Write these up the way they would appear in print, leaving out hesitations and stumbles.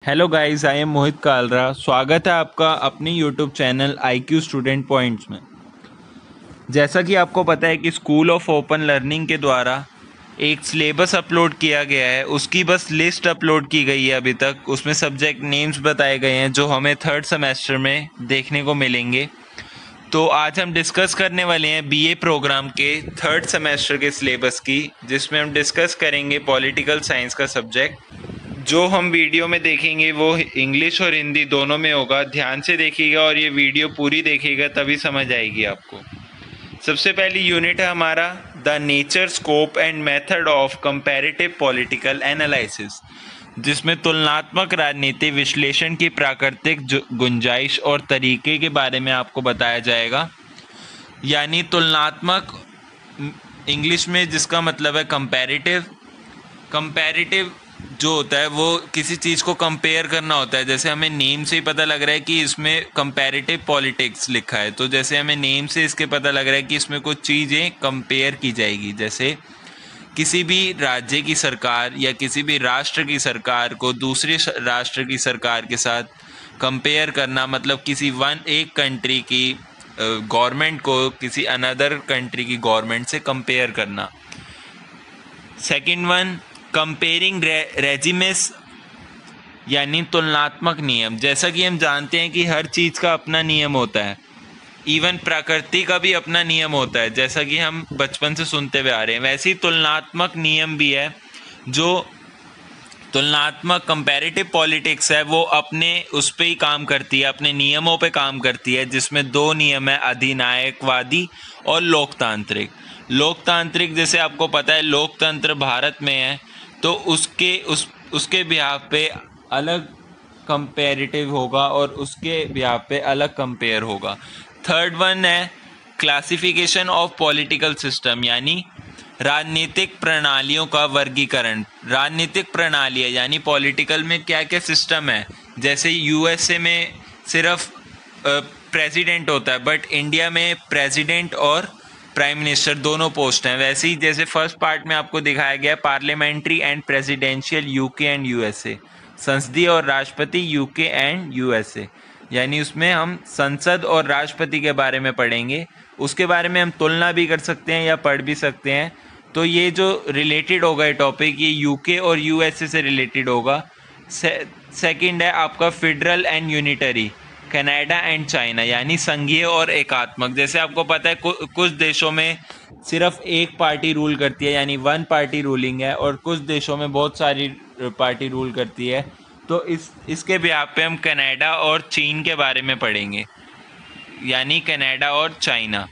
Hello guys, I am मोहित कालरा। स्वागत है आपका अपने YouTube channel IQ student points में। जैसा कि आपको पता है कि स्कूल ऑफ ओपन लर्निंग के द्वारा एक सिलेबस अपलोड किया गया है, उसकी बस लिस्ट अपलोड की गई है अभी तक। उसमें सब्जेक्ट नेम्स बताए गए हैं जो हमें थर्ड सेमेस्टर में देखने को मिलेंगे। तो आज हम डिस्कस करने वाले हैं BA प्रोग्राम के थर्ड सेमेस्टर के सिलेबस की, जिसमें हम डिस्कस करेंगे पॉलिटिकल साइंस का सब्जेक्ट। जो हम वीडियो में देखेंगे वो इंग्लिश और हिंदी दोनों में होगा। ध्यान से देखिएगा और ये वीडियो पूरी देखिएगा, तभी समझ आएगी आपको। सबसे पहली यूनिट है हमारा the nature, scope and method of comparative political analysis, जिसमें तुलनात्मक राजनीति विश्लेषण की प्राकृतिक गुंजाइश और तरीके के बारे में आपको बताया जाएगा। यानी तुलनात्मक, इंग्लिश में जिसका मतलब है कंपैरेटिव। कंपैरेटिव जो होता है वो किसी चीज़ को कंपेयर करना होता है। जैसे हमें नेम से ही पता लग रहा है कि इसमें कंपैरेटिव पॉलिटिक्स लिखा है, तो जैसे हमें नेम से इसके पता लग रहा है कि इसमें कुछ चीज़ें कंपेयर की जाएगी। जैसे किसी भी राज्य की सरकार या किसी भी राष्ट्र की सरकार को दूसरे राष्ट्र की सरकार के साथ कंपेयर करना, मतलब किसी एक कंट्री की गवर्नमेंट को किसी अनदर कंट्री की गवर्नमेंट से कंपेयर करना। सेकंड वन, कंपेयरिंग रेजिमेस, यानी तुलनात्मक नियम। जैसा कि हम जानते हैं कि हर चीज़ का अपना नियम होता है, इवन प्रकृति का भी अपना नियम होता है, जैसा कि हम बचपन से सुनते हुए आ रहे हैं। वैसे ही तुलनात्मक नियम भी है। जो तुलनात्मक कंपैरेटिव पॉलिटिक्स है वो अपने उस पे ही काम करती है, अपने नियमों पे काम करती है, जिसमें दो नियम है, अधिनायकवादी और लोकतांत्रिक। लोकतांत्रिक, जैसे आपको पता है लोकतंत्र भारत में है, तो उसके बिहाफ पे अलग कंपैरेटिव होगा और उसके बिहाफ पे अलग कंपेयर होगा। थर्ड वन है क्लासिफिकेशन ऑफ पॉलिटिकल सिस्टम, यानी राजनीतिक प्रणालियों का वर्गीकरण। राजनीतिक प्रणालियाँ यानी पॉलिटिकल में क्या क्या सिस्टम है। जैसे USA में सिर्फ प्रेसिडेंट होता है, बट इंडिया में प्रेसिडेंट और प्राइम मिनिस्टर दोनों पोस्ट हैं। वैसे ही जैसे फर्स्ट पार्ट में आपको दिखाया गया parliamentary and presidential UK and USA, संसदीय और राष्ट्रपति UK एंड USA, यानी उसमें हम संसद और राष्ट्रपति के बारे में पढ़ेंगे। उसके बारे में हम तुलना भी कर सकते हैं या पढ़ भी सकते हैं। तो ये जो रिलेटेड होगा ये टॉपिक, ये UK और USA से रिलेटेड होगा। सेकंड है आपका federal and unitary, Canada and China, यानी संघीय और एकात्मक। जैसे आपको पता है कुछ देशों में सिर्फ एक पार्टी रूल करती है, यानी वन पार्टी रूलिंग है, और कुछ देशों में बहुत सारी पार्टी रूल करती है। तो इसके बिहाफ पे हम कनाडा और चीन के बारे में पढ़ेंगे, यानी कनाडा और चाइना।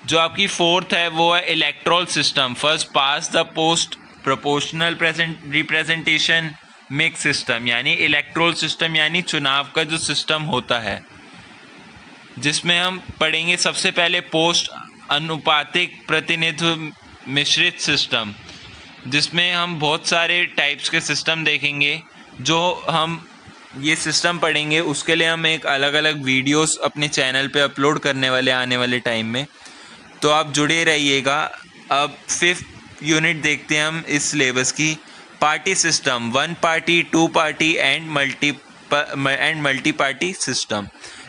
जो आपकी फोर्थ है वो है electoral system, first past the post proportional representation mix system, यानी इलेक्ट्रल सिस्टम यानी चुनाव का जो सिस्टम होता है, जिसमें हम पढ़ेंगे सबसे पहले पोस्ट अनुपातिक प्रतिनिधित्व मिश्रित सिस्टम, जिसमें हम बहुत सारे टाइप्स के सिस्टम देखेंगे। जो हम ये सिस्टम पढ़ेंगे उसके लिए हम एक अलग अलग वीडियोस अपने चैनल पे अपलोड करने वाले आने वाले टाइम में, तो आप जुड़े रहिएगा। अब फिफ्थ यूनिट देखते हैं हम इस सिलेबस की, party system, one party, two party and multi party system,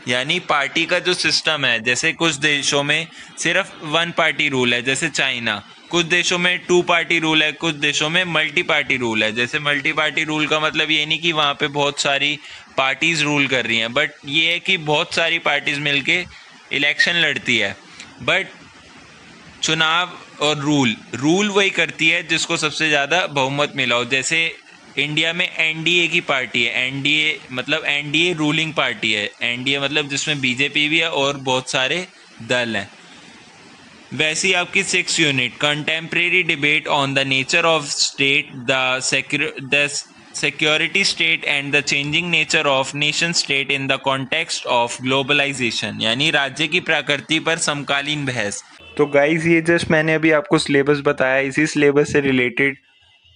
यानी पार्टी का जो सिस्टम है। जैसे कुछ देशों में सिर्फ वन पार्टी रूल है, जैसे चाइना। कुछ देशों में टू पार्टी रूल है, कुछ देशों में मल्टी पार्टी रूल है। जैसे मल्टी पार्टी रूल का मतलब ये नहीं कि वहाँ पे बहुत सारी पार्टीज रूल कर रही हैं, बट ये है कि बहुत सारी पार्टीज मिलके इलेक्शन लड़ती है, बट चुनाव और रूल वही करती है जिसको सबसे ज़्यादा बहुमत मिला हो। जैसे इंडिया में NDA की पार्टी है, NDA रूलिंग पार्टी है। NDA मतलब जिसमें BJP भी है और बहुत सारे दल हैं। वैसी आपकी six unit, contemporary debate on the nature of state, the security state and the changing nature of nation state in the context of globalisation, यानी राज्य की प्रकृति पर समकालीन बहस। तो गाइस, ये जस्ट मैंने अभी आपको सिलेबस बताया, इसी सिलेबस से रिलेटेड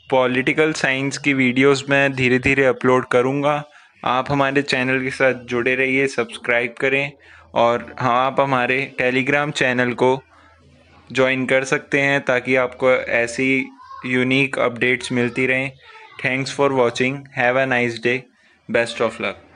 पॉलिटिकल साइंस की वीडियोस मैं धीरे धीरे अपलोड करूँगा। आप हमारे चैनल के साथ जुड़े रहिए, सब्सक्राइब करें, और हाँ, आप हमारे टेलीग्राम चैनल को ज्वाइन कर सकते हैं ताकि आपको ऐसी यूनिक अपडेट्स मिलती रहें। Thanks for watching, have a nice day. Best of luck.